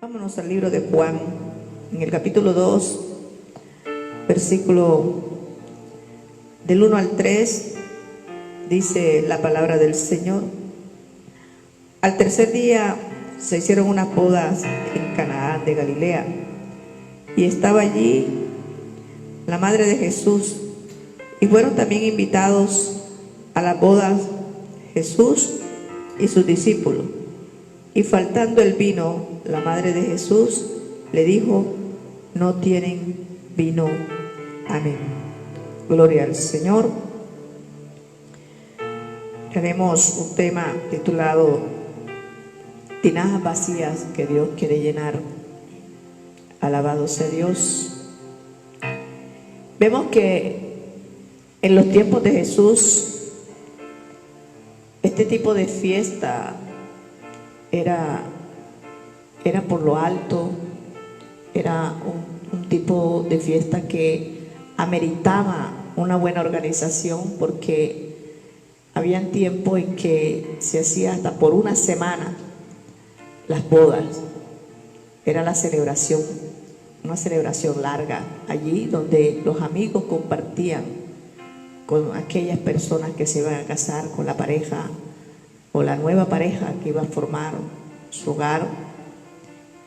Vámonos al libro de Juan, en el capítulo 2, versículo del 1 al 3, dice la palabra del Señor. Al tercer día se hicieron unas bodas en Canaán de Galilea, y estaba allí la madre de Jesús, y fueron también invitados a las bodas Jesús y sus discípulos. Y faltando el vino, la madre de Jesús le dijo: no tienen vino. Amén. Gloria al Señor. Tenemos un tema titulado Tinajas vacías que Dios quiere llenar. Alabado sea Dios. Vemos que en los tiempos de Jesús este tipo de fiesta era por lo alto, era un tipo de fiesta que ameritaba una buena organización, porque habían tiempos en que se hacía hasta por una semana las bodas. Era la celebración, una celebración larga allí donde los amigos compartían con aquellas personas que se iban a casar, con la pareja o la nueva pareja que iba a formar su hogar.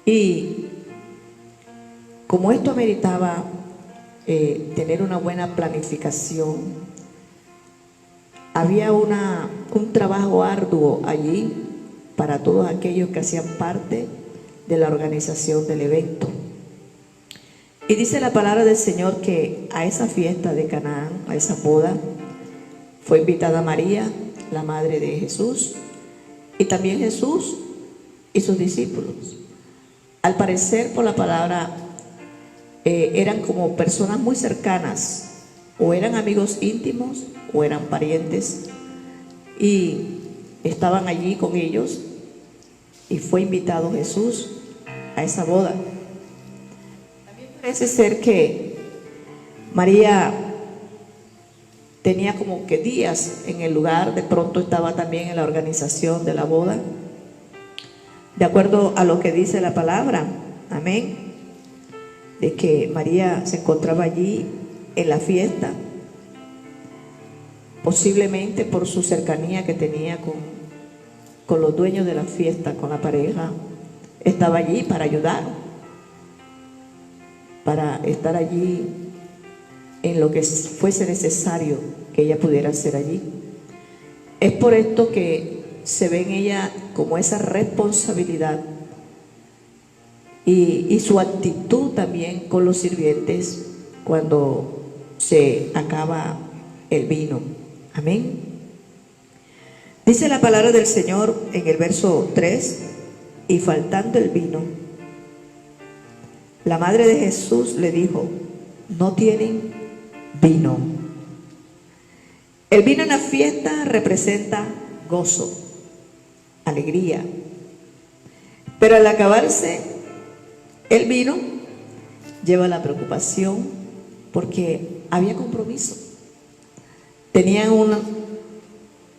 Y como esto ameritaba tener una buena planificación, había un trabajo arduo allí para todos aquellos que hacían parte de la organización del evento. Y dice la palabra del Señor que a esa fiesta de Canaán, a esa boda, fue invitada María, la madre de Jesús, y también Jesús y sus discípulos. Al parecer, por la palabra, eran como personas muy cercanas, o eran amigos íntimos o eran parientes, y estaban allí con ellos, y fue invitado Jesús a esa boda. También parece ser que María tenía como que días en el lugar, de pronto estaba también en la organización de la boda, de acuerdo a lo que dice la palabra, amén, de que María se encontraba allí en la fiesta, posiblemente por su cercanía que tenía con los dueños de la fiesta, con la pareja. Estaba allí para ayudar, para estar allí en lo que fuese necesario que ella pudiera hacer allí. Es por esto que se ve en ella como esa responsabilidad y su actitud también con los sirvientes cuando se acaba el vino. Amén. Dice la palabra del Señor en el verso 3: y faltando el vino, la madre de Jesús le dijo: no tienen vino. El vino en la fiesta representa gozo, alegría, pero al acabarse el vino lleva la preocupación, porque había compromiso. Tenían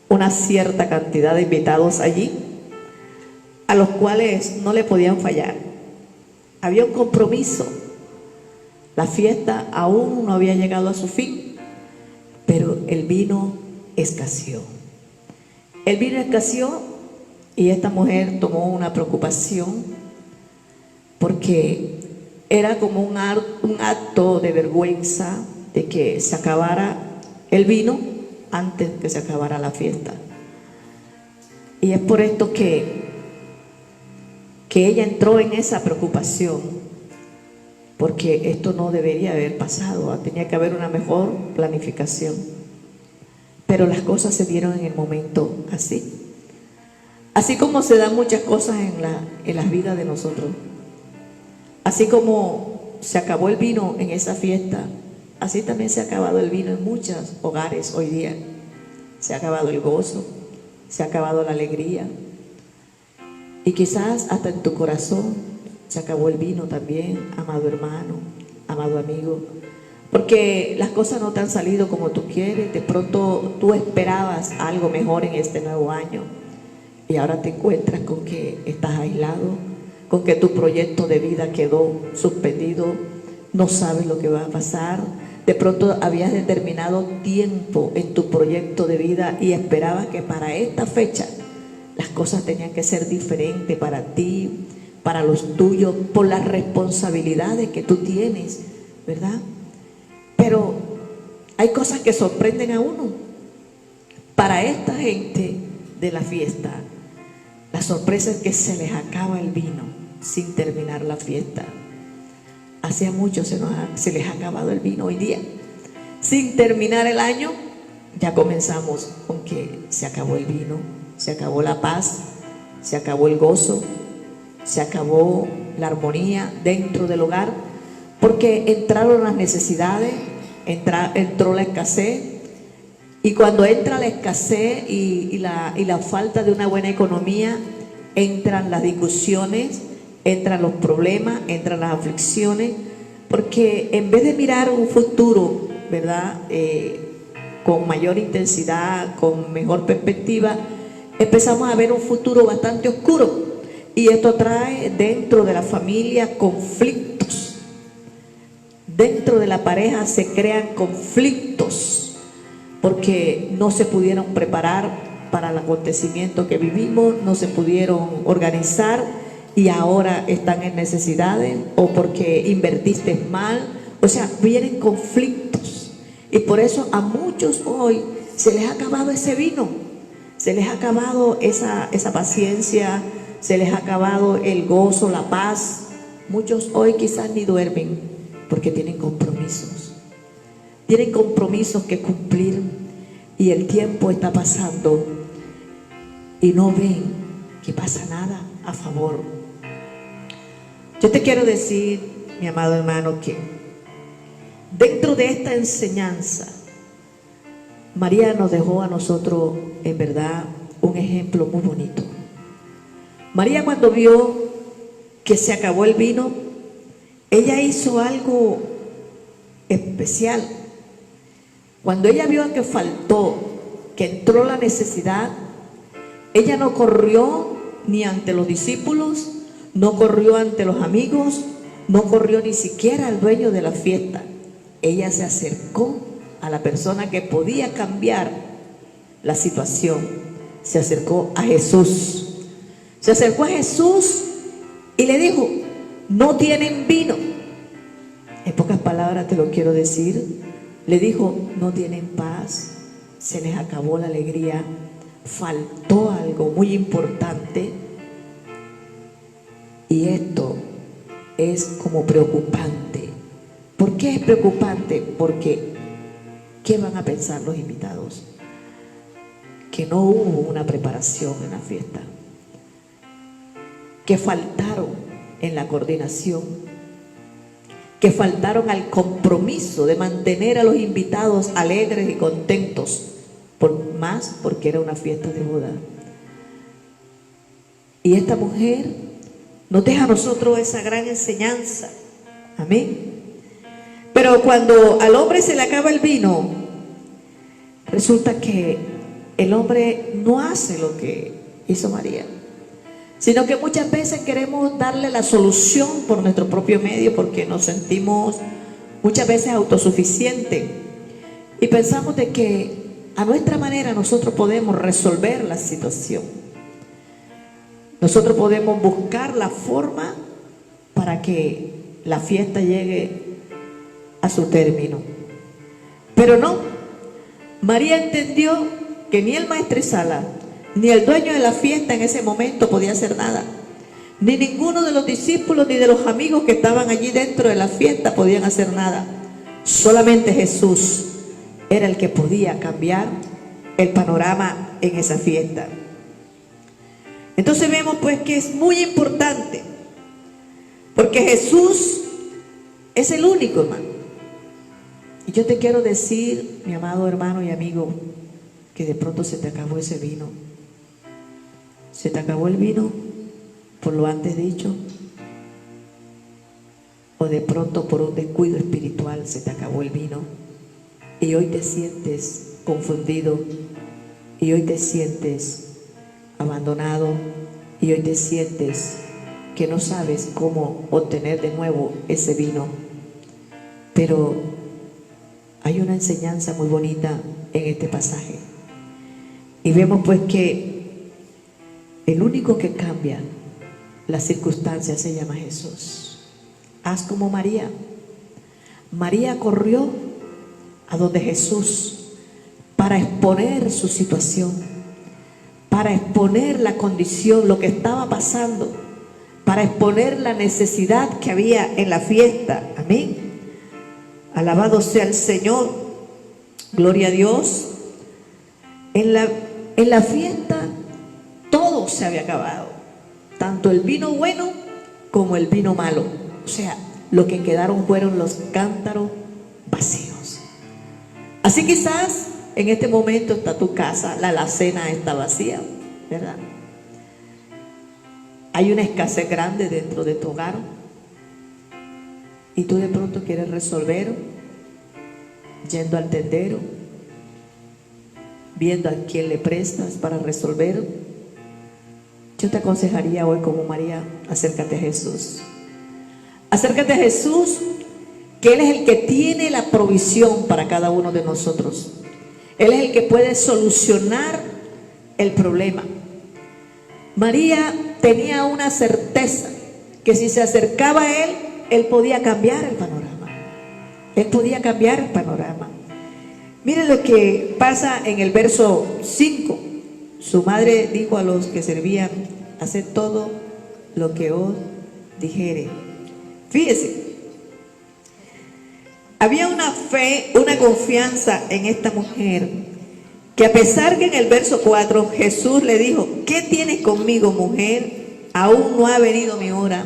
una cierta cantidad de invitados allí, a los cuales no le podían fallar. Había un compromiso. La fiesta aún no había llegado a su fin, pero el vino escaseó. El vino escaseó y esta mujer tomó una preocupación, porque era como un acto de vergüenza de que se acabara el vino antes que se acabara la fiesta. Y es por esto que ella entró en esa preocupación, porque esto no debería haber pasado, tenía que haber una mejor planificación. Pero las cosas se dieron en el momento así como se dan muchas cosas en las vidas de nosotros. Así como se acabó el vino en esa fiesta, así también se ha acabado el vino en muchos hogares hoy día. Se ha acabado el gozo, se ha acabado la alegría, y quizás hasta en tu corazón se acabó el vino también, amado hermano, amado amigo, porque las cosas no te han salido como tú quieres. De pronto tú esperabas algo mejor en este nuevo año y ahora te encuentras con que estás aislado, con que tu proyecto de vida quedó suspendido, no sabes lo que va a pasar. De pronto habías determinado tiempo en tu proyecto de vida y esperabas que para esta fecha las cosas tenían que ser diferentes para ti, para los tuyos, por las responsabilidades que tú tienes, ¿verdad? Pero hay cosas que sorprenden a uno. Para esta gente de la fiesta, la sorpresa es que se les acaba el vino sin terminar la fiesta. Hacía mucho se les ha acabado el vino hoy día. Sin terminar el año, ya comenzamos con que se acabó el vino, se acabó la paz, se acabó el gozo, se acabó la armonía dentro del hogar, porque entraron las necesidades, entró la escasez, y cuando entra la escasez y la falta de una buena economía, entran las discusiones, entran los problemas, entran las aflicciones, porque en vez de mirar un futuro, ¿verdad?, con mayor intensidad, con mejor perspectiva, empezamos a ver un futuro bastante oscuro, y esto trae dentro de la familia conflictos. Dentro de la pareja se crean conflictos porque no se pudieron preparar para el acontecimiento que vivimos, no se pudieron organizar y ahora están en necesidades, o porque invertiste mal. O sea, vienen conflictos, y por eso a muchos hoy se les ha acabado ese vino, se les ha acabado esa paciencia, se les ha acabado el gozo, la paz. Muchos hoy quizás ni duermen porque tienen compromisos que cumplir, y el tiempo está pasando y no ven que pasa nada a favor. Yo te quiero decir, mi amado hermano, que dentro de esta enseñanza, María nos dejó a nosotros, en verdad, un ejemplo muy bonito. María, cuando vio que se acabó el vino, ella hizo algo especial. Cuando ella vio que faltó, que entró la necesidad, ella no corrió ni ante los discípulos, no corrió ante los amigos, no corrió ni siquiera al dueño de la fiesta. Ella se acercó a la persona que podía cambiar la situación. Se acercó a Jesús. Se acercó a Jesús y le dijo: no tienen vino. En pocas palabras te lo quiero decir. Le dijo: no tienen paz, se les acabó la alegría, faltó algo muy importante. Y esto es como preocupante. ¿Por qué es preocupante? Porque ¿qué van a pensar los invitados? Que no hubo una preparación en la fiesta, que faltaron en la coordinación, que faltaron al compromiso de mantener a los invitados alegres y contentos, porque era una fiesta de boda. Y esta mujer nos deja a nosotros esa gran enseñanza. Amén. Pero cuando al hombre se le acaba el vino, resulta que el hombre no hace lo que hizo María, sino que muchas veces queremos darle la solución por nuestro propio medio, porque nos sentimos muchas veces autosuficientes y pensamos de que a nuestra manera nosotros podemos resolver la situación. Nosotros podemos buscar la forma para que la fiesta llegue a su término. Pero no, María entendió que ni el maestresala, ni el dueño de la fiesta en ese momento podía hacer nada, ni ninguno de los discípulos ni de los amigos que estaban allí dentro de la fiesta podían hacer nada. Solamente Jesús era el que podía cambiar el panorama en esa fiesta. Entonces vemos pues que es muy importante, porque Jesús es el único, hermano. Y yo te quiero decir, mi amado hermano y amigo, que de pronto se te acabó ese vino. Se te acabó el vino por lo antes dicho, o de pronto por un descuido espiritual se te acabó el vino y hoy te sientes confundido, y hoy te sientes abandonado, y hoy te sientes que no sabes cómo obtener de nuevo ese vino. Pero hay una enseñanza muy bonita en este pasaje. Y vemos pues que el único que cambia las circunstancias se llama Jesús. Haz como María. María corrió a donde Jesús para exponer su situación, para exponer la condición, lo que estaba pasando, para exponer la necesidad que había en la fiesta. Amén. Alabado sea el Señor. Gloria a Dios. En la fiesta todo se había acabado, tanto el vino bueno como el vino malo. O sea, lo que quedaron fueron los cántaros vacíos. Así quizás en este momento está tu casa, la alacena está vacía, ¿verdad? Hay una escasez grande dentro de tu hogar y tú de pronto quieres resolver yendo al tendero, viendo a quién le prestas para resolver. Yo te aconsejaría hoy como María, acércate a Jesús. Acércate a Jesús, que Él es el que tiene la provisión para cada uno de nosotros. Él es el que puede solucionar el problema. María tenía una certeza, que si se acercaba a Él podía cambiar el panorama. Él podía cambiar el panorama. Miren lo que pasa en el verso 5. Su madre dijo a los que servían: haced todo lo que os dijere. Fíjese, había una fe, una confianza en esta mujer, que a pesar que en el verso 4 Jesús le dijo: ¿qué tienes conmigo, mujer? Aún no ha venido mi hora.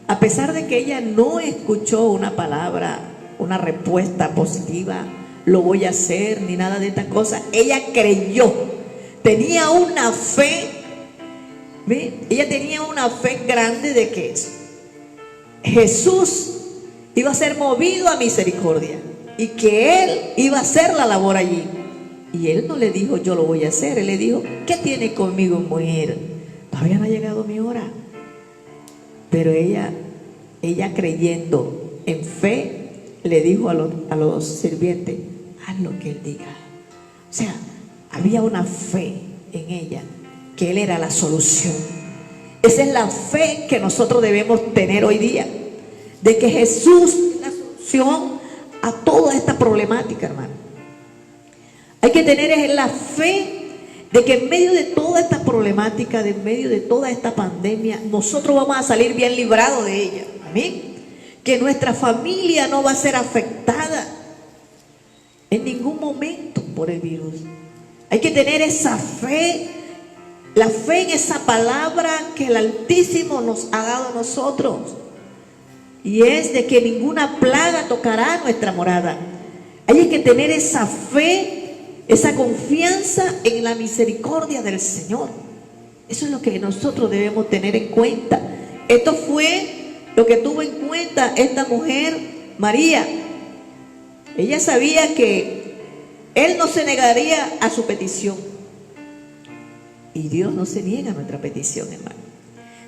A pesar de que ella no escuchó una palabra, una respuesta positiva, lo voy a hacer, ni nada de estas cosas, ella creyó, tenía una fe. ¿Ve? Ella tenía una fe grande de que Jesús iba a ser movido a misericordia y que Él iba a hacer la labor allí. Y Él no le dijo: yo lo voy a hacer. Él le dijo: ¿qué tiene conmigo, mujer? Todavía no ha llegado mi hora. Pero ella creyendo en fe, le dijo a los sirvientes: haz lo que Él diga. O sea, había una fe en ella, que Él era la solución. Esa es la fe que nosotros debemos tener hoy día, de que Jesús es la solución a toda esta problemática, hermano. Hay que tener la fe de que en medio de toda esta problemática, de en medio de toda esta pandemia, nosotros vamos a salir bien librados de ella. Amén. Que nuestra familia no va a ser afectada en ningún momento por el virus. Hay que tener esa fe, la fe en esa palabra que el Altísimo nos ha dado a nosotros. Y es de que ninguna plaga tocará nuestra morada. Hay que tener esa fe, esa confianza en la misericordia del Señor. Eso es lo que nosotros debemos tener en cuenta. Esto fue lo que tuvo en cuenta esta mujer, María. Ella sabía que Él no se negaría a su petición. Y Dios no se niega a nuestra petición, hermano.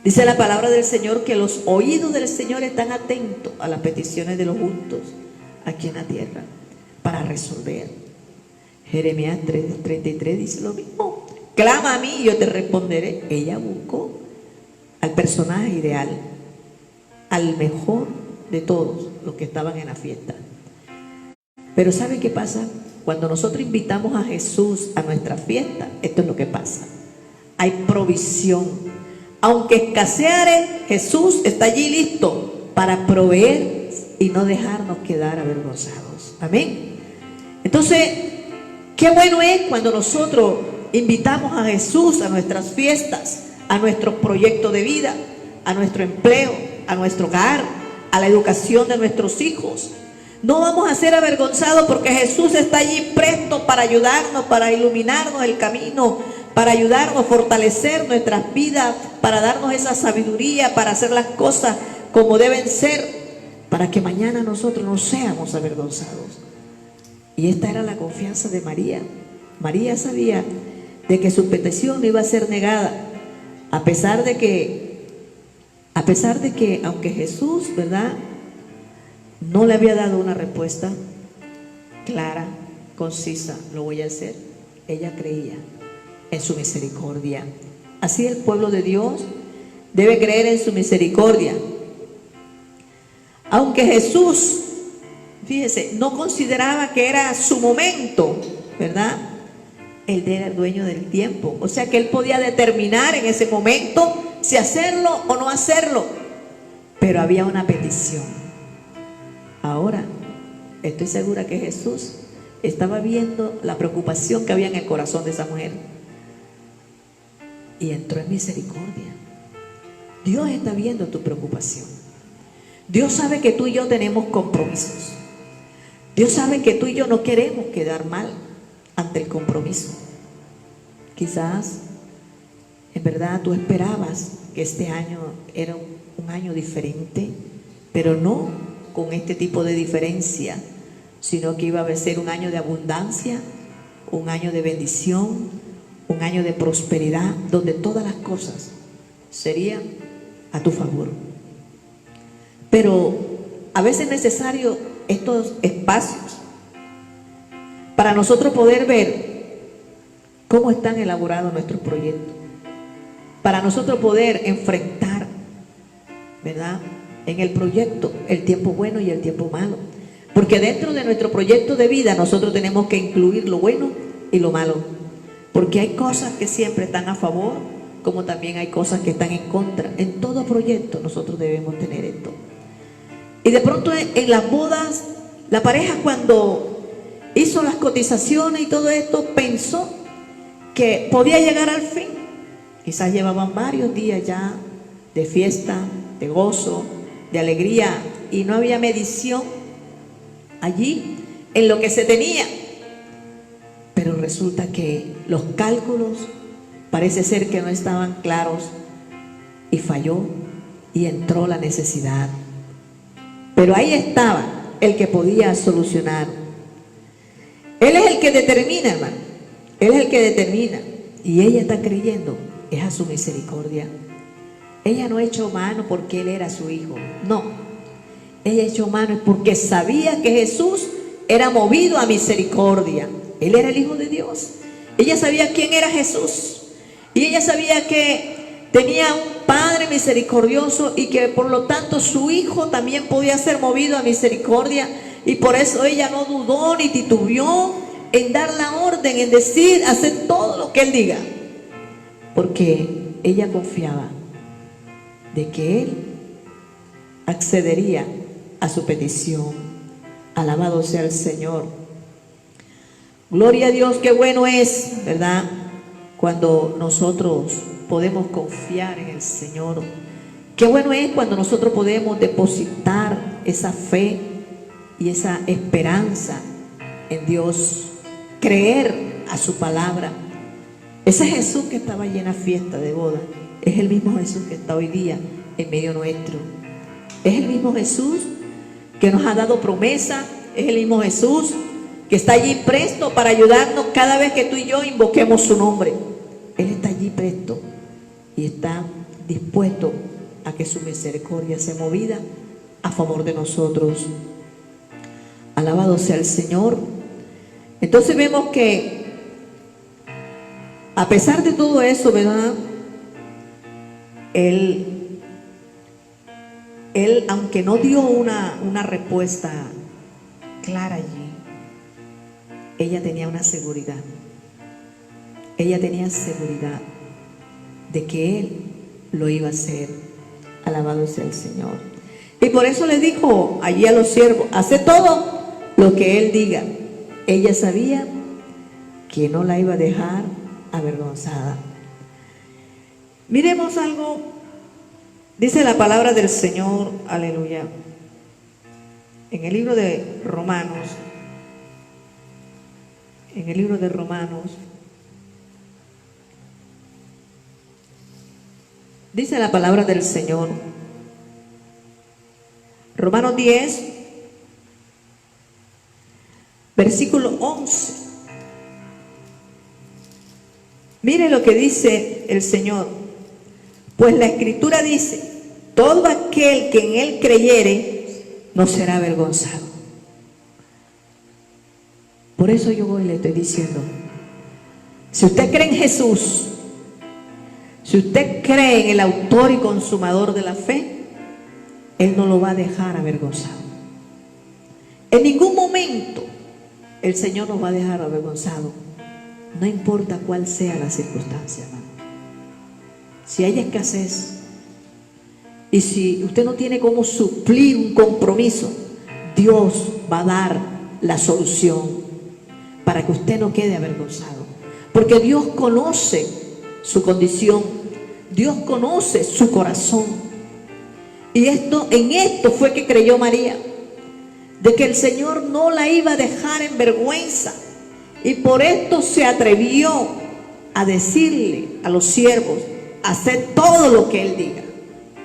Dice la palabra del Señor que los oídos del Señor están atentos a las peticiones de los justos aquí en la tierra para resolver. Jeremías 3:33 dice lo mismo: clama a mí y yo te responderé. Ella buscó al personaje ideal, al mejor de todos los que estaban en la fiesta. Pero ¿sabe qué pasa? Cuando nosotros invitamos a Jesús a nuestra fiesta, esto es lo que pasa: hay provisión. Aunque escaseare, Jesús está allí listo para proveer y no dejarnos quedar avergonzados. Amén. Entonces, qué bueno es cuando nosotros invitamos a Jesús a nuestras fiestas, a nuestros proyectos de vida, a nuestro empleo, a nuestro hogar, a la educación de nuestros hijos. No vamos a ser avergonzados porque Jesús está allí presto para ayudarnos, para iluminarnos el camino, para ayudarnos a fortalecer nuestras vidas, para darnos esa sabiduría, para hacer las cosas como deben ser, para que mañana nosotros no seamos avergonzados. Y esta era la confianza de María. María sabía de que su petición no iba a ser negada, a pesar de que A pesar de que, aunque Jesús, ¿verdad?, no le había dado una respuesta clara, concisa, lo voy a hacer, ella creía en su misericordia. Así el pueblo de Dios debe creer en su misericordia. Aunque Jesús, fíjese, no consideraba que era su momento, ¿verdad? Él era el dueño del tiempo. O sea que él podía determinar en ese momento si hacerlo o no hacerlo. Pero había una petición. Ahora, estoy segura que Jesús estaba viendo la preocupación que había en el corazón de esa mujer. Y entró en misericordia. Dios está viendo tu preocupación. Dios sabe que tú y yo tenemos compromisos. Dios sabe que tú y yo no queremos quedar mal ante el compromiso. Quizás, en verdad, tú esperabas que este año era un año diferente, pero no con este tipo de diferencia, sino que iba a ser un año de abundancia, un año de bendición, un año de prosperidad, donde todas las cosas serían a tu favor. Pero a veces es necesario estos espacios para nosotros poder ver cómo están elaborados nuestros proyectos, para nosotros poder enfrentar, ¿verdad?, en el proyecto el tiempo bueno y el tiempo malo. Porque dentro de nuestro proyecto de vida nosotros tenemos que incluir lo bueno y lo malo. Porque hay cosas que siempre están a favor, como también hay cosas que están en contra. En todo proyecto nosotros debemos tener esto. Y de pronto en las bodas, la pareja cuando hizo las cotizaciones y todo esto, pensó que podía llegar al fin. Quizás llevaban varios días ya de fiesta, de gozo, de alegría, y no había medición allí en lo que se tenía. Pero resulta que los cálculos parece ser que no estaban claros y falló y entró la necesidad. Pero ahí estaba el que podía solucionar. Él es el que determina, hermano. Él es el que determina. Y ella está creyendo, es a su misericordia. Ella no echó mano porque él era su hijo. No. Ella echó mano porque sabía que Jesús era movido a misericordia. Él era el Hijo de Dios. Ella sabía quién era Jesús. Y ella sabía que tenía un Padre misericordioso y que por lo tanto su Hijo también podía ser movido a misericordia. Y por eso ella no dudó ni titubeó en dar la orden, en decir, hacer todo lo que Él diga. Porque ella confiaba de que Él accedería a su petición. Alabado sea el Señor. Gloria a Dios, qué bueno es, ¿verdad?, cuando nosotros podemos confiar en el Señor. Qué bueno es cuando nosotros podemos depositar esa fe y esa esperanza en Dios, creer a su palabra. Ese Jesús que estaba allí en la fiesta de boda es el mismo Jesús que está hoy día en medio nuestro. Es el mismo Jesús que nos ha dado promesa. Es el mismo Jesús que está allí presto para ayudarnos cada vez que tú y yo invoquemos su nombre. Él está allí presto y está dispuesto a que su misericordia sea movida a favor de nosotros. Alabado sea el Señor. Entonces vemos que a pesar de todo eso, ¿verdad?, Él aunque no dio una respuesta clara allí, ella tenía una seguridad. Ella tenía seguridad de que Él lo iba a hacer. Alabado sea el Señor. Y por eso le dijo allí a los siervos, hace todo lo que Él diga. Ella sabía que no la iba a dejar avergonzada. Miremos algo. Dice la palabra del Señor, aleluya, en el libro de Romanos. En el libro de Romanos dice la palabra del Señor, Romanos 10, versículo 11. Mire lo que dice el Señor. Pues la Escritura dice, todo aquel que en él creyere no será avergonzado. Por eso yo hoy le estoy diciendo, si usted cree en Jesús, si usted cree en el autor y consumador de la fe, Él no lo va a dejar avergonzado. En ningún momento el Señor nos va a dejar avergonzado, no importa cuál sea la circunstancia, hermano. Si hay escasez y si usted no tiene cómo suplir un compromiso, Dios va a dar la solución para que usted no quede avergonzado, porque Dios conoce su condición, Dios conoce su corazón. Y en esto fue que creyó María, de que el Señor no la iba a dejar en vergüenza, y por esto se atrevió a decirle a los siervos, hacer todo lo que Él diga.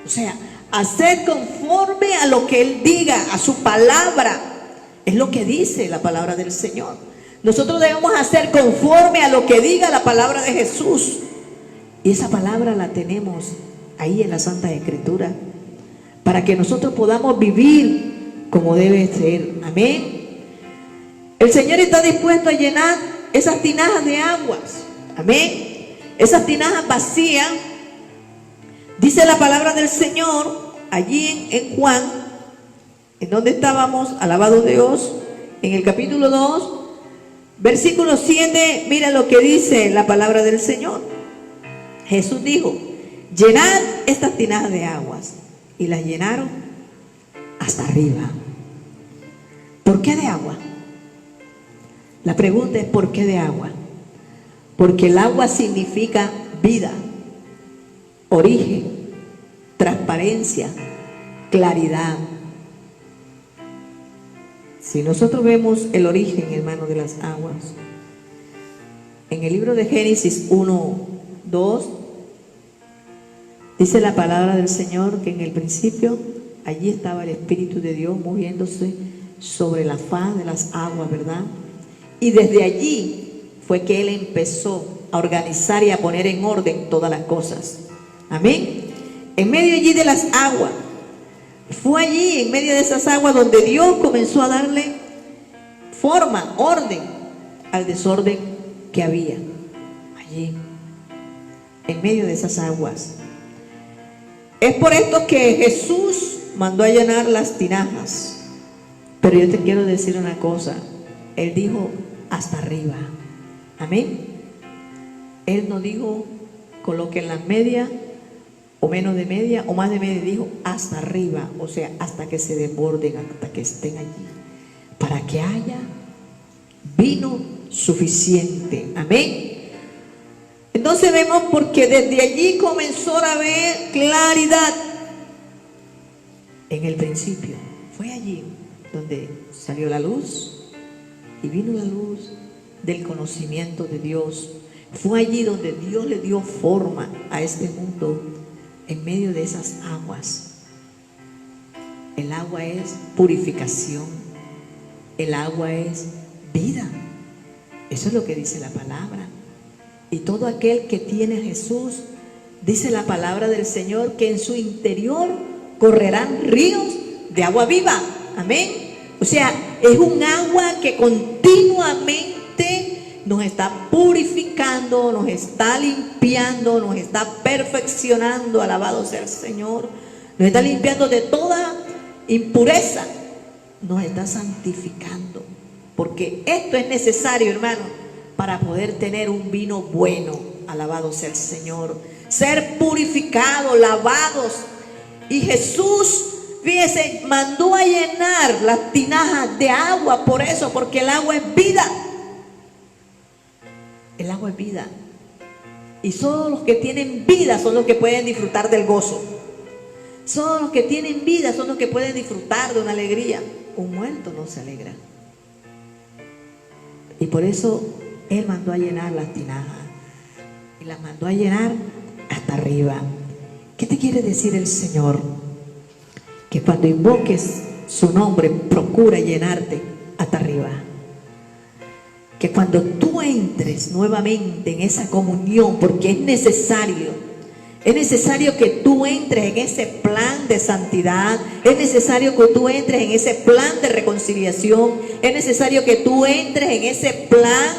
O sea, hacer conforme a lo que Él diga, a su palabra. Es lo que dice la palabra del Señor. Nosotros debemos hacer conforme a lo que diga la palabra de Jesús. Y esa palabra la tenemos ahí en la Santa Escritura, para que nosotros podamos vivir como debe ser. Amén. El Señor está dispuesto a llenar esas tinajas de aguas. Amén. Esas tinajas vacías. Dice la palabra del Señor allí en Juan, en donde estábamos, alabado Dios, en el capítulo 2, versículo 7, mira lo que dice la palabra del Señor. Jesús dijo, llenad estas tinajas de aguas. Y las llenaron hasta arriba. ¿Por qué de agua? La pregunta es ¿por qué de agua? Porque el agua significa vida, origen, transparencia, claridad. Si nosotros vemos el origen, hermano, de las aguas, en el libro de Génesis 1, 2, dice la palabra del Señor que en el principio allí estaba el Espíritu de Dios moviéndose sobre la faz de las aguas, ¿verdad? Y desde allí fue que Él empezó a organizar y a poner en orden todas las cosas. Amén. En medio allí de las aguas, fue allí en medio de esas aguas donde Dios comenzó a darle forma, orden al desorden que había allí, en medio de esas aguas. Es por esto que Jesús mandó a llenar las tinajas. Pero yo te quiero decir una cosa. Él dijo hasta arriba. Amén. Él no dijo coloquen las medias o menos de media o más de media. Dijo hasta arriba. O sea, hasta que se desborden, hasta que estén allí, para que haya vino suficiente. Amén. Entonces vemos porque desde allí comenzó a haber claridad. En el principio fue allí donde salió la luz y vino la luz del conocimiento de Dios. Fue allí donde Dios le dio forma a este mundo, en medio de esas aguas. El agua es purificación, el agua es vida. Eso es lo que dice la palabra. Y todo aquel que tiene a Jesús, dice la palabra del Señor, que en su interior correrán ríos de agua viva. Amén. O sea, es un agua que continuamente nos está purificando, nos está limpiando, nos está perfeccionando. Alabado sea el Señor. Nos está limpiando de toda impureza, nos está santificando. Porque esto es necesario, hermano, para poder tener un vino bueno. Alabado sea el Señor. Ser purificados, lavados. Y Jesús, fíjese, mandó a llenar las tinajas de agua. Por eso, porque el agua es vida. El agua es vida. Y solo los que tienen vida son los que pueden disfrutar del gozo. Solo los que tienen vida son los que pueden disfrutar de una alegría. Un muerto no se alegra. Y por eso Él mandó a llenar las tinajas. Y las mandó a llenar hasta arriba. ¿Qué te quiere decir el Señor? Que cuando invoques su nombre, procura llenarte hasta arriba. Que cuando tú entres nuevamente en esa comunión, porque es necesario Es necesario que tú entres en ese plan de santidad. Es necesario que tú entres en ese plan de reconciliación. Es necesario que tú entres en ese plan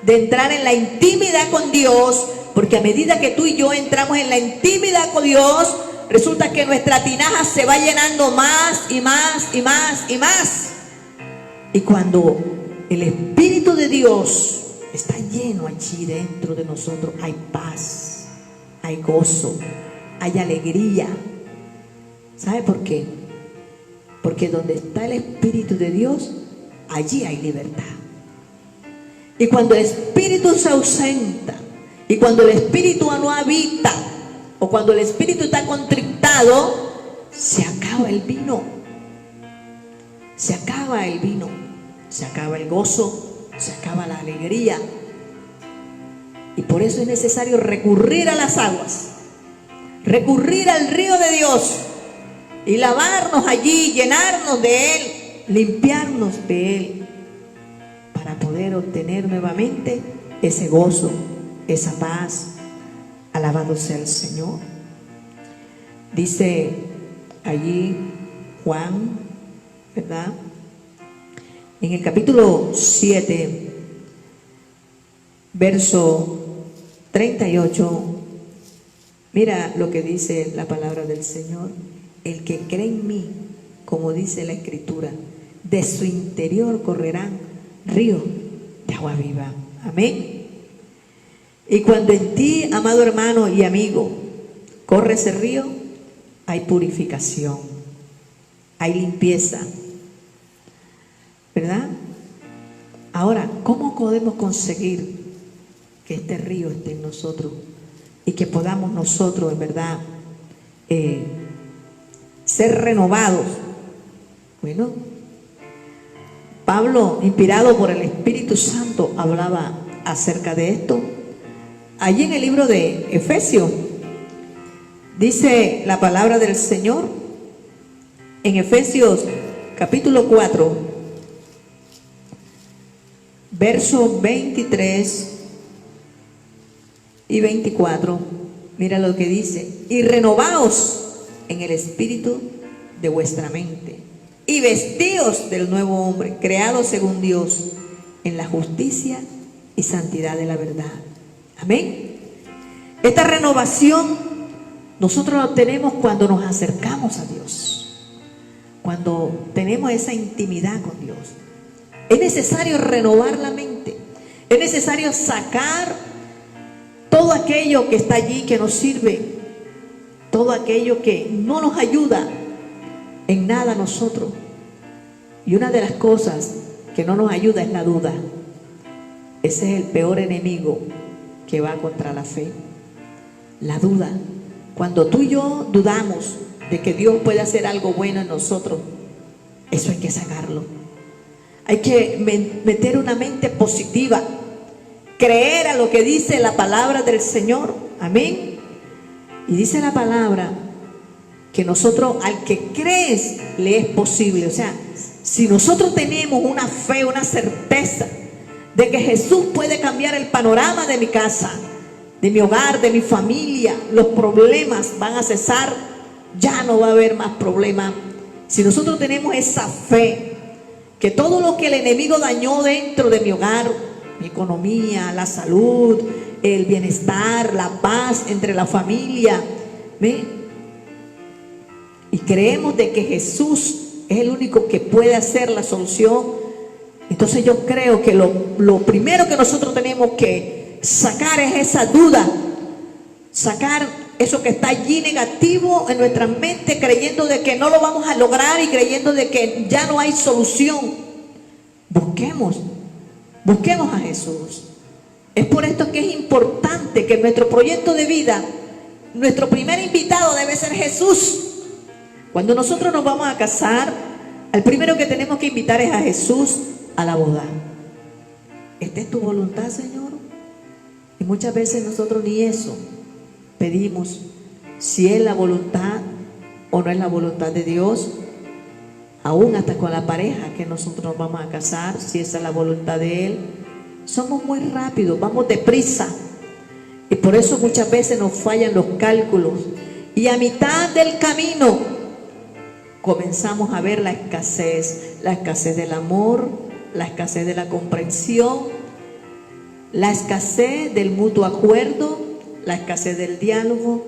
de entrar en la intimidad con Dios. Porque a medida que tú y yo entramos en la intimidad con Dios, resulta que nuestra tinaja se va llenando más y más y más y más. Y cuando el Espíritu de Dios está lleno allí dentro de nosotros, hay paz, hay gozo, hay alegría. ¿Sabe por qué? Porque donde está el Espíritu de Dios, allí hay libertad. Y cuando el Espíritu se ausenta, y cuando el Espíritu no habita, o cuando el Espíritu está contrictado, se acaba el vino. Se acaba el vino, se acaba el gozo, se acaba la alegría. Y por eso es necesario recurrir a las aguas, recurrir al río de Dios y lavarnos allí, llenarnos de Él, limpiarnos de Él, para poder obtener nuevamente ese gozo, esa paz. Alabado sea el Señor. Dice allí Juan, ¿verdad? En el capítulo 7, verso 38, mira lo que dice la palabra del Señor. El que cree en mí, como dice la Escritura, de su interior correrán ríos de agua viva. Amén. Y cuando en ti, amado hermano y amigo, corre ese río, hay purificación, hay limpieza, ¿verdad? Ahora, ¿cómo podemos conseguir que este río esté en nosotros y que podamos nosotros, en verdad, ser renovados? Bueno, Pablo, inspirado por el Espíritu Santo, hablaba acerca de esto. Allí en el libro de Efesios, dice la palabra del Señor, en Efesios capítulo 4, versos 23 y 24, mira lo que dice: y renovaos en el espíritu de vuestra mente, y vestíos del nuevo hombre, creado según Dios, en la justicia y santidad de la verdad. Amén. Esta renovación nosotros la obtenemos cuando nos acercamos a Dios, cuando tenemos esa intimidad con Dios. Es necesario renovar la mente, es necesario sacar todo aquello que está allí que nos sirve, todo aquello que no nos ayuda en nada a nosotros. Y una de las cosas que no nos ayuda es la duda. Ese es el peor enemigo que va contra la fe, la duda. Cuando tú y yo dudamos de que Dios puede hacer algo bueno en nosotros, eso hay que sacarlo. Hay que meter una mente positiva, creer a lo que dice la palabra del Señor. Amén. Y dice la palabra que nosotros, al que crees, le es posible. O sea, si nosotros tenemos una fe, una certeza de que Jesús puede cambiar el panorama de mi casa, de mi hogar, de mi familia, los problemas van a cesar, ya no va a haber más problemas. Si nosotros tenemos esa fe, que todo lo que el enemigo dañó dentro de mi hogar, mi economía, la salud, el bienestar, la paz entre la familia, ¿ve? Y creemos de que Jesús es el único que puede hacer la solución, entonces yo creo que lo primero que nosotros tenemos que sacar es esa duda, sacar eso que está allí negativo en nuestra mente, creyendo de que no lo vamos a lograr y creyendo de que ya no hay solución. Busquemos a Jesús. Es por esto que es importante que en nuestro proyecto de vida, nuestro primer invitado debe ser Jesús. Cuando nosotros nos vamos a casar, al primero que tenemos que invitar es a Jesús a la boda. ¿Esta es tu voluntad, Señor? Y muchas veces nosotros ni eso pedimos, si es la voluntad o no es la voluntad de Dios, aún hasta con la pareja que nosotros nos vamos a casar, si esa es la voluntad de Él. Somos muy rápidos, vamos deprisa. Y por eso muchas veces nos fallan los cálculos. Y a mitad del camino comenzamos a ver la escasez del amor, la escasez de la comprensión, la escasez del mutuo acuerdo, la escasez del diálogo,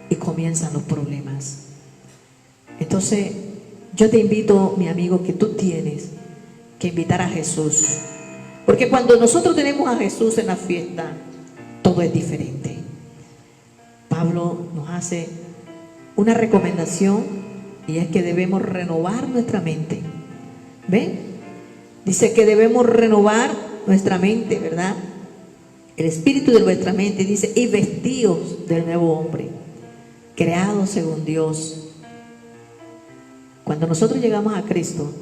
y comienzan los problemas. Entonces, yo te invito, mi amigo, que tú tienes que invitar a Jesús. Porque cuando nosotros tenemos a Jesús en la fiesta, todo es diferente. Pablo nos hace una recomendación, y es que debemos renovar nuestra mente. ¿Ven? Dice que debemos renovar nuestra mente, ¿verdad? El espíritu de nuestra mente, dice, y vestidos del nuevo hombre, creado según Dios. Cuando nosotros llegamos a Cristo,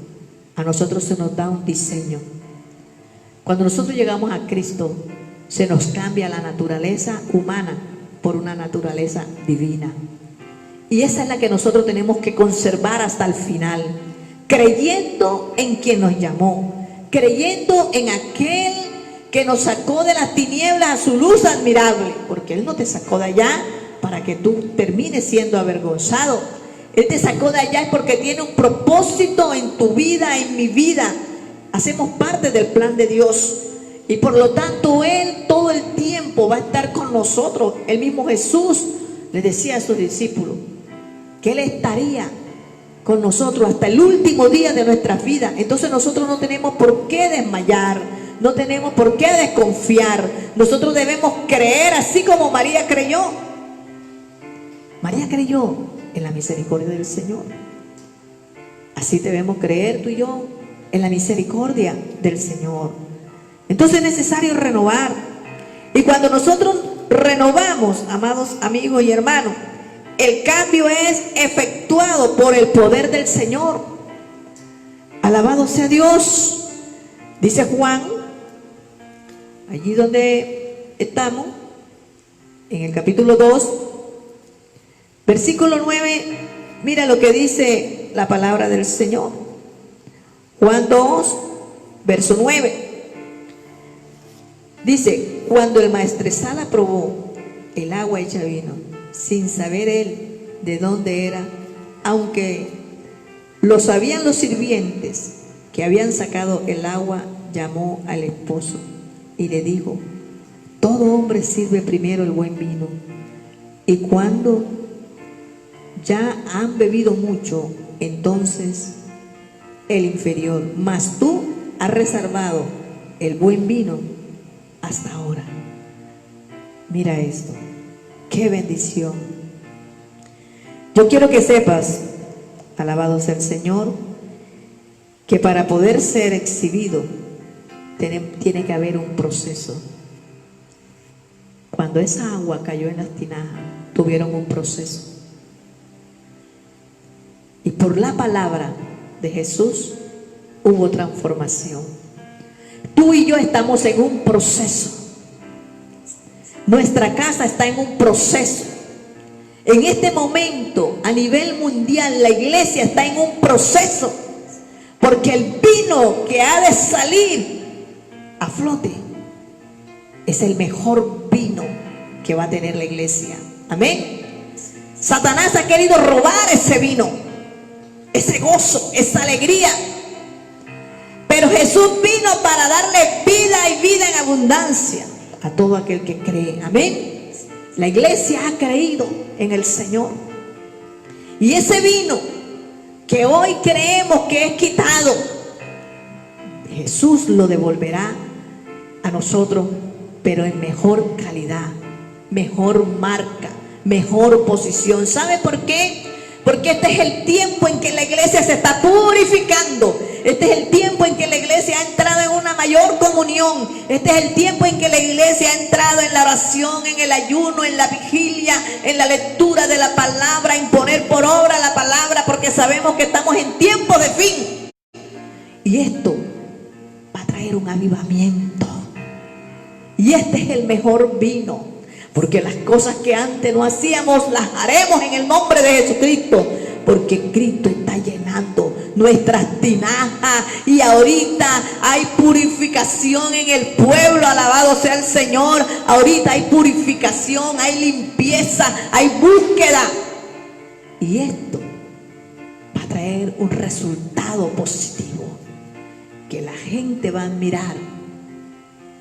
a nosotros se nos da un diseño. Cuando nosotros llegamos a Cristo, se nos cambia la naturaleza humana por una naturaleza divina. Y esa es la que nosotros tenemos que conservar hasta el final, creyendo en quien nos llamó, creyendo en aquel que nos sacó de las tinieblas a su luz admirable, porque Él no te sacó de allá para que tú termines siendo avergonzado. Él te sacó de allá porque tiene un propósito en tu vida, en mi vida. Hacemos parte del plan de Dios, y por lo tanto Él todo el tiempo va a estar con nosotros. El mismo Jesús le decía a sus discípulos que Él estaría con nosotros hasta el último día de nuestra vida. Entonces nosotros no tenemos por qué desmayar, no tenemos por qué desconfiar. Nosotros debemos creer así como María creyó. María creyó en la misericordia del Señor. Así debemos creer tú y yo en la misericordia del Señor. Entonces es necesario renovar. Y cuando nosotros renovamos, amados amigos y hermanos, el cambio es efectuado por el poder del Señor. Alabado sea Dios. Dice Juan, allí donde estamos, en el capítulo 2, versículo 9, mira lo que dice la palabra del Señor. Juan 2, verso 9. Dice, cuando el maestresala probó el agua hecha vino, sin saber él de dónde era, aunque lo sabían los sirvientes que habían sacado el agua, llamó al esposo y le dijo, todo hombre sirve primero el buen vino, y cuando ya han bebido mucho, entonces el inferior, mas tú has reservado el buen vino hasta ahora. Mira esto, qué bendición. Yo quiero que sepas, alabado sea el Señor, que para poder ser exhibido tiene que haber un proceso. Cuando esa agua cayó en las tinajas, tuvieron un proceso. Y por la palabra de Jesús hubo transformación. Tú y yo estamos en un proceso. Nuestra casa está en un proceso. En este momento, a nivel mundial, la iglesia está en un proceso, porque el vino que ha de salir a flote es el mejor vino que va a tener la iglesia. Amén. Satanás ha querido robar ese vino, ese gozo, esa alegría, pero Jesús vino para darle vida y vida en abundancia a todo aquel que cree. Amén. La iglesia ha creído en el Señor, y ese vino que hoy creemos que es quitado, Jesús lo devolverá a nosotros, pero en mejor calidad, mejor marca, mejor posición. ¿Sabe por qué? Porque este es el tiempo en que la iglesia se está purificando. Este es el tiempo en que la iglesia ha entrado en una mayor comunión. Este es el tiempo en que la iglesia ha entrado en la oración, en el ayuno, en la vigilia, en la lectura de la palabra, en poner por obra la palabra, porque sabemos que estamos en tiempo de fin. Y esto va a traer un avivamiento. Y este es el mejor vino, porque las cosas que antes no hacíamos las haremos en el nombre de Jesucristo, porque Cristo está llenando nuestras tinajas, y ahorita hay purificación en el pueblo, alabado sea el Señor. Ahorita hay purificación, hay limpieza, hay búsqueda, y esto va a traer un resultado positivo, que la gente va a admirar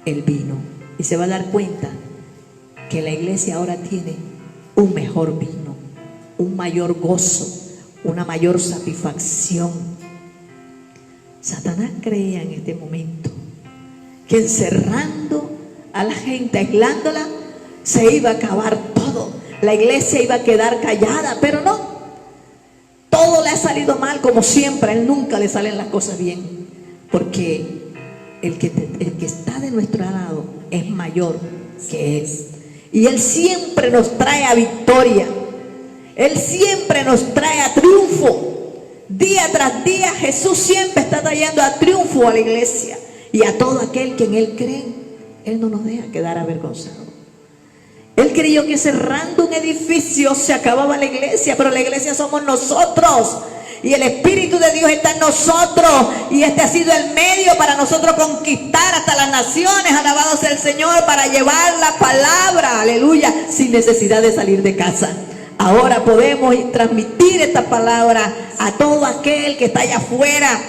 el vino y se va a dar cuenta que la iglesia ahora tiene un mejor vino, un mayor gozo, una mayor satisfacción. Satanás creía en este momento que encerrando a la gente, aislándola, se iba a acabar todo. La iglesia iba a quedar callada, pero no. Todo le ha salido mal, como siempre. A él nunca le salen las cosas bien, porque el que está de nuestro lado es mayor que él. Y él siempre nos trae a victoria. Él siempre nos trae a triunfo. Día tras día Jesús siempre está trayendo a triunfo a la iglesia. Y a todo aquel que en él cree, él no nos deja quedar avergonzados. Él creyó que cerrando un edificio se acababa la iglesia, pero la iglesia somos nosotros. Y el Espíritu de Dios está en nosotros, y este ha sido el medio para nosotros conquistar hasta las naciones, alabado sea el Señor, para llevar la palabra, aleluya, sin necesidad de salir de casa. Ahora podemos transmitir esta palabra a todo aquel que está allá afuera.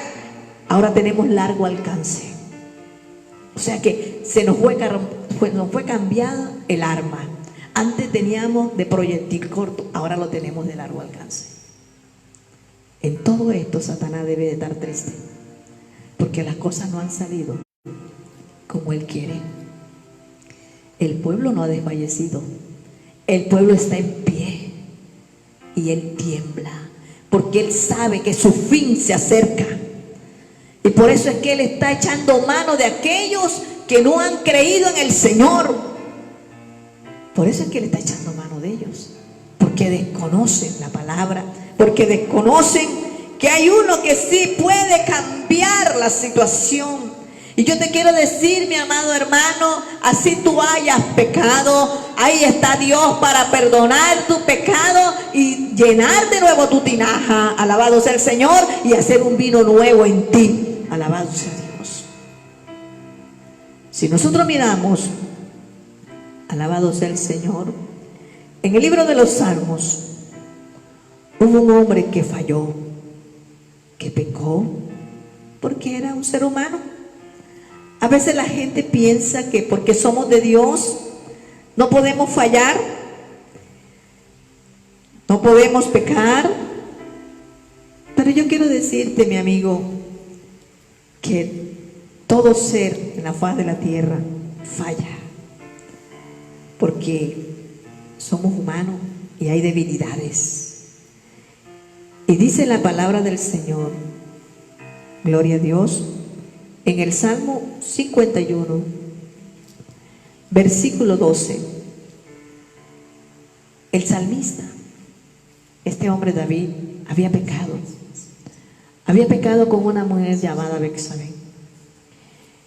Ahora tenemos largo alcance. O sea que nos fue cambiada el arma. Antes teníamos de proyectil corto, ahora lo tenemos de largo alcance. En todo esto Satanás debe de estar triste, porque las cosas no han salido como él quiere. El pueblo no ha desfallecido, el pueblo está en pie, y él tiembla, porque él sabe que su fin se acerca. Y por eso es que él está echando mano de aquellos que no han creído en el Señor. Por eso es que él está echando mano de ellos, porque desconocen la palabra, porque desconocen que hay uno que sí puede cambiar la situación. Y yo te quiero decir, mi amado hermano, así tú hayas pecado, ahí está Dios para perdonar tu pecado y llenar de nuevo tu tinaja, alabado sea el Señor, y hacer un vino nuevo en ti, alabado sea Dios. Si nosotros miramos, alabado sea el Señor, en el libro de los Salmos, hubo un hombre que falló, que pecó, porque era un ser humano. A veces la gente piensa que porque somos de Dios no podemos fallar, no podemos pecar. Pero yo quiero decirte, mi amigo, que todo ser en la faz de la tierra falla, porque somos humanos y hay debilidades. Y dice la palabra del Señor, gloria a Dios, en el Salmo 51, versículo 12. El salmista, este hombre David, había pecado con una mujer llamada Betsabé.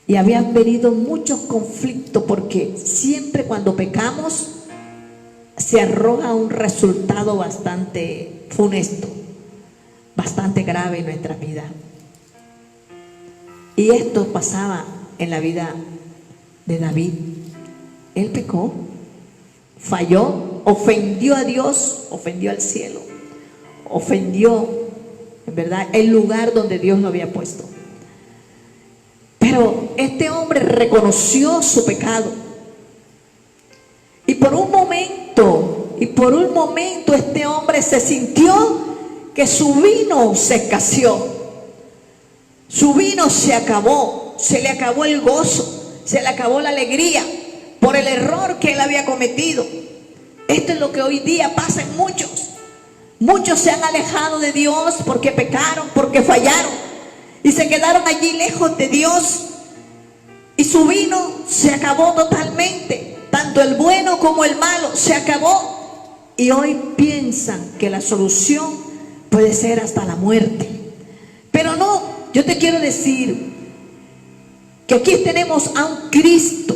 Y habían venido muchos conflictos, porque siempre cuando pecamos se arroja un resultado bastante funesto, bastante grave en nuestra vida. Y esto pasaba en la vida de David. Él pecó, falló, ofendió a Dios, ofendió al cielo, ofendió, en verdad, el lugar donde Dios lo había puesto. Pero este hombre reconoció su pecado, y por un momento este hombre se sintió que su vino se escaseó, su vino se acabó, se le acabó el gozo, se le acabó la alegría por el error que él había cometido. Esto es lo que hoy día pasa en muchos. Muchos se han alejado de Dios porque pecaron, porque fallaron, y se quedaron allí lejos de Dios, y su vino se acabó totalmente, tanto el bueno como el malo se acabó, y hoy piensan que la solución puede ser hasta la muerte. Pero no, yo te quiero decir que aquí tenemos a un Cristo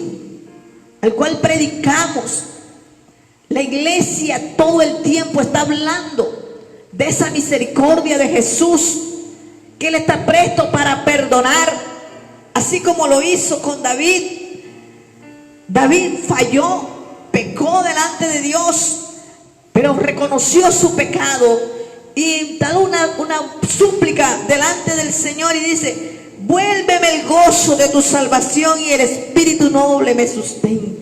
al cual predicamos. La iglesia todo el tiempo está hablando de esa misericordia de Jesús, que Él está presto para perdonar, así como lo hizo con David. David falló, pecó delante de Dios, pero reconoció su pecado y da una súplica delante del Señor y dice: vuélveme el gozo de tu salvación y el espíritu noble me sustente.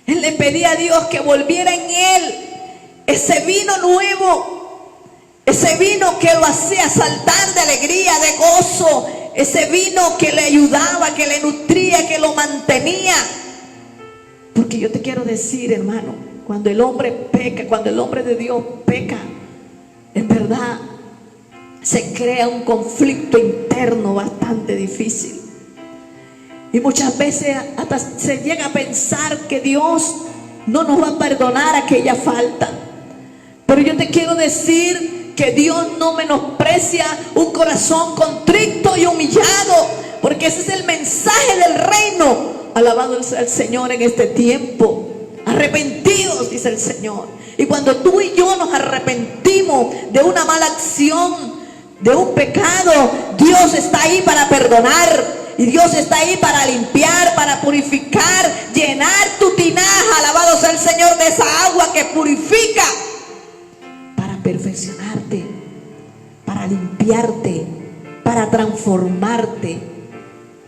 Él le pedía a Dios que volviera en él ese vino nuevo, ese vino que lo hacía saltar de alegría, de gozo, ese vino que le ayudaba, que le nutría, que lo mantenía. Porque yo te quiero decir, hermano, cuando el hombre peca, cuando el hombre de Dios peca, en verdad se crea un conflicto interno bastante difícil. Y muchas veces hasta se llega a pensar que Dios no nos va a perdonar aquella falta. Pero yo te quiero decir que Dios no menosprecia un corazón contrito y humillado, porque ese es el mensaje del reino. Alabado sea el Señor en este tiempo. Arrepentidos, dice el Señor. Y cuando tú y yo nos arrepentimos de una mala acción, de un pecado, Dios está ahí para perdonar. Y Dios está ahí para limpiar, para purificar, llenar tu tinaja, alabado sea el Señor, de esa agua que purifica, para perfeccionarte, para limpiarte, para transformarte,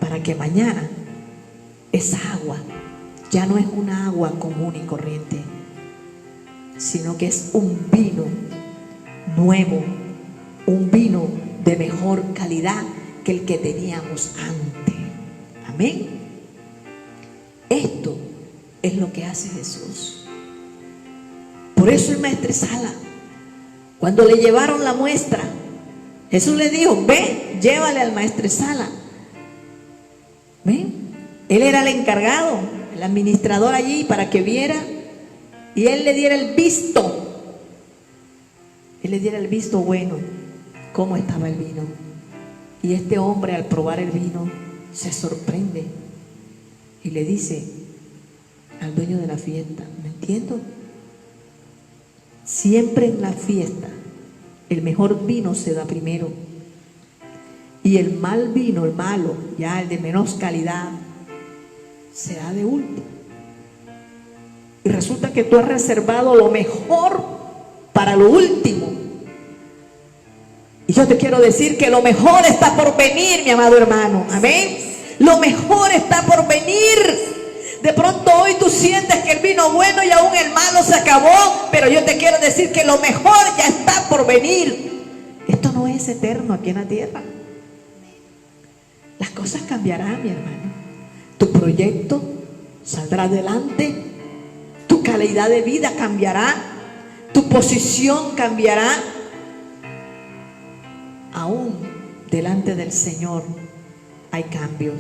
para que mañana esa agua ya no es una agua común y corriente, sino que es un vino nuevo, un vino de mejor calidad que el que teníamos antes. Amén. Esto es lo que hace Jesús. Por eso el maestresala, cuando le llevaron la muestra, Jesús le dijo: ve, llévale al maestresala. ¿Ven? Él era el encargado, el administrador allí, para que viera y él le diera el visto. Él le diera el visto bueno, cómo estaba el vino. Y este hombre, al probar el vino, se sorprende y le dice al dueño de la fiesta: no entiendo, siempre en la fiesta el mejor vino se da primero y el mal vino, el malo, ya el de menos calidad, se da de último. Y resulta que tú has reservado lo mejor para lo último. Y yo te quiero decir que lo mejor está por venir, mi amado hermano. Amén. Lo mejor está por venir. De pronto hoy tú sientes que el vino bueno y aún el malo se acabó, pero yo te quiero decir que lo mejor ya está por venir. Esto no es eterno aquí en la tierra. Las cosas cambiarán, mi hermano. Tu proyecto saldrá adelante. Tu calidad de vida cambiará. Tu posición cambiará. Aún delante del Señor hay cambios,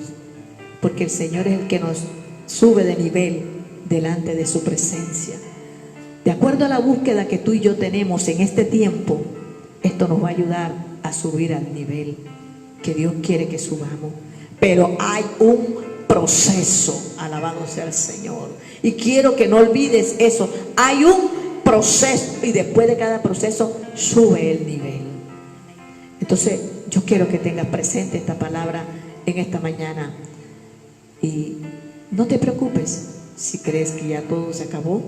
porque el Señor es el que nos sube de nivel delante de su presencia. De acuerdo a la búsqueda que tú y yo tenemos en este tiempo, esto nos va a ayudar a subir al nivel que Dios quiere que subamos. Pero hay un proceso, alabado sea el Señor. Y quiero que no olvides eso. Hay un proceso y después de cada proceso sube el nivel. Entonces yo quiero que tengas presente esta palabra en esta mañana. Y no te preocupes si crees que ya todo se acabó.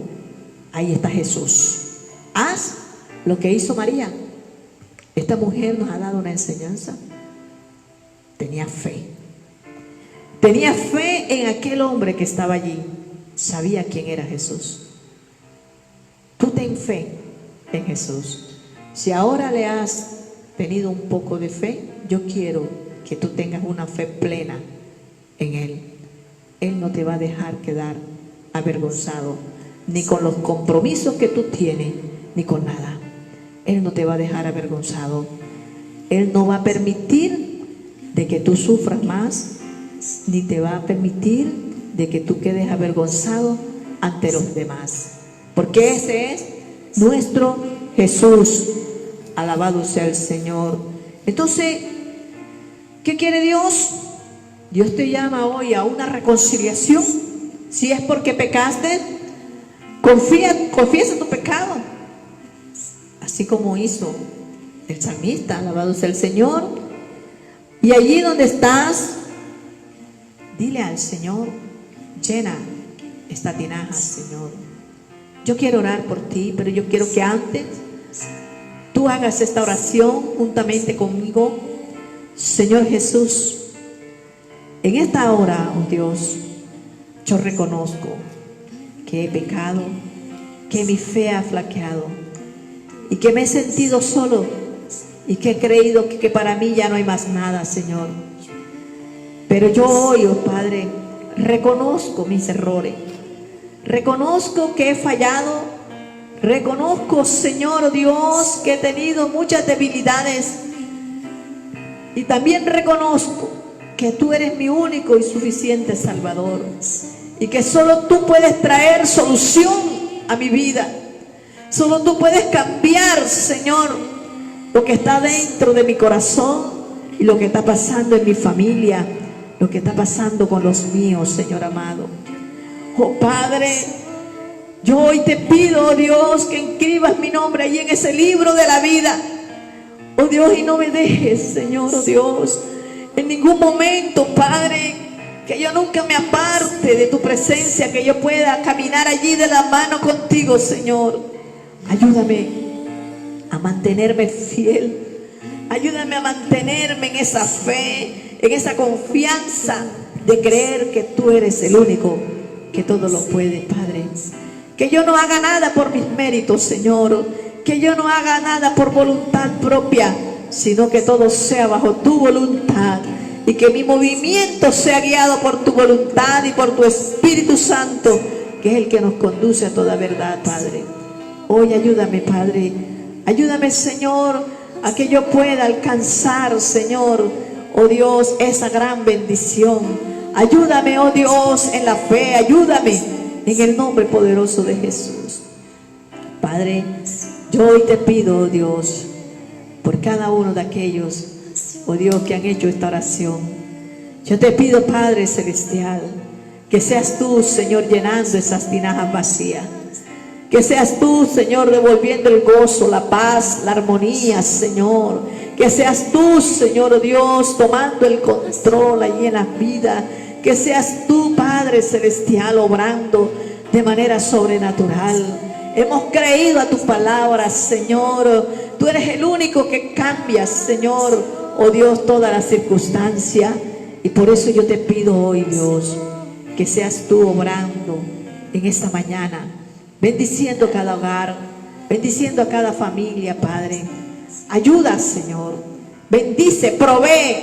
Ahí está Jesús. Haz lo que hizo María. Esta mujer nos ha dado una enseñanza. Tenía fe. Tenía fe en aquel hombre que estaba allí. Sabía quién era Jesús. Tú ten fe en Jesús. Si ahora le has tenido un poco de fe, yo quiero que tú tengas una fe plena en Él. Él no te va a dejar quedar avergonzado, ni con los compromisos que tú tienes, ni con nada. Él no te va a dejar avergonzado. Él no va a permitir de que tú sufras más, ni te va a permitir de que tú quedes avergonzado ante los demás, porque ese es nuestro Jesús. Alabado sea el Señor. Entonces, ¿qué quiere Dios? Dios te llama hoy a una reconciliación. Si es porque pecaste, confiesa tu pecado, así como hizo el salmista, alabado sea el Señor. Y allí donde estás, dile al Señor, llena esta tinaja, Señor. Yo quiero orar por ti, pero yo quiero que antes tú hagas esta oración juntamente conmigo. Señor Jesús, en esta hora, oh Dios, yo reconozco que he pecado, que mi fe ha flaqueado y que me he sentido solo y que he creído que para mí ya no hay más nada, Señor. Pero yo hoy, oh Padre, reconozco mis errores, reconozco que he fallado, reconozco, Señor, oh Dios, que he tenido muchas debilidades, y también reconozco que tú eres mi único y suficiente Salvador y que solo tú puedes traer solución a mi vida. Solo tú puedes cambiar, Señor, lo que está dentro de mi corazón y lo que está pasando en mi familia, lo que está pasando con los míos, Señor amado. Oh Padre, yo hoy te pido, oh Dios, que inscribas mi nombre ahí en ese libro de la vida, oh Dios, y no me dejes, Señor, oh Dios, en ningún momento, Padre, que yo nunca me aparte de tu presencia, que yo pueda caminar allí de la mano contigo, Señor. Ayúdame a mantenerme fiel, ayúdame a mantenerme en esa fe, en esa confianza de creer que tú eres el único que todo lo puede, Padre. Que yo no haga nada por mis méritos, Señor, que yo no haga nada por voluntad propia, sino que todo sea bajo tu voluntad y que mi movimiento sea guiado por tu voluntad y por tu Espíritu Santo, que es el que nos conduce a toda verdad, Padre. Hoy ayúdame, Padre, ayúdame, Señor, a que yo pueda alcanzar, Señor, oh Dios, esa gran bendición. Ayúdame, oh Dios, en la fe, ayúdame en el nombre poderoso de Jesús. Padre, yo hoy te pido, oh Dios, por cada uno de aquellos, oh Dios, que han hecho esta oración. Yo te pido, Padre Celestial, que seas tú, Señor, llenando esas tinajas vacías. Que seas tú, Señor, devolviendo el gozo, la paz, la armonía, Señor. Que seas tú, Señor, oh Dios, tomando el control allí en la vida. Que seas tú, Padre Celestial, obrando de manera sobrenatural. Hemos creído a tu palabra, Señor. Tú eres el único que cambias, Señor, oh Dios, todas las circunstancias. Y por eso yo te pido hoy, Dios, que seas tú obrando en esta mañana, bendiciendo cada hogar, bendiciendo a cada familia, Padre. Ayuda, Señor. Bendice, provee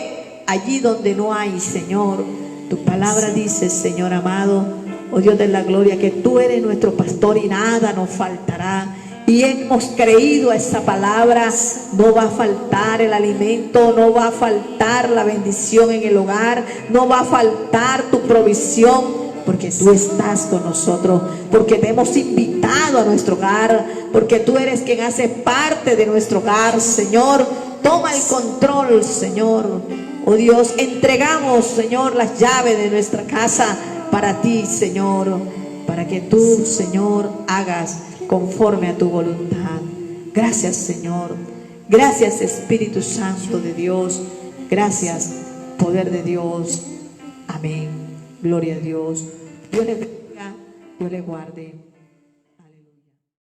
allí donde no hay, Señor. Tu palabra dice, Señor amado, oh Dios de la gloria, que tú eres nuestro pastor y nada nos faltará. Y hemos creído a esa palabra. No va a faltar el alimento, no va a faltar la bendición en el hogar, no va a faltar tu provisión, porque tú estás con nosotros, porque te hemos invitado a nuestro hogar, porque tú eres quien hace parte de nuestro hogar, Señor. Toma el control, Señor. Oh Dios, entregamos, Señor, las llaves de nuestra casa para ti, Señor, para que tú, Señor, hagas conforme a tu voluntad. Gracias, Señor. Gracias, Espíritu Santo de Dios. Gracias, poder de Dios. Amén. Gloria a Dios. Dios le bendiga, Dios le guarde.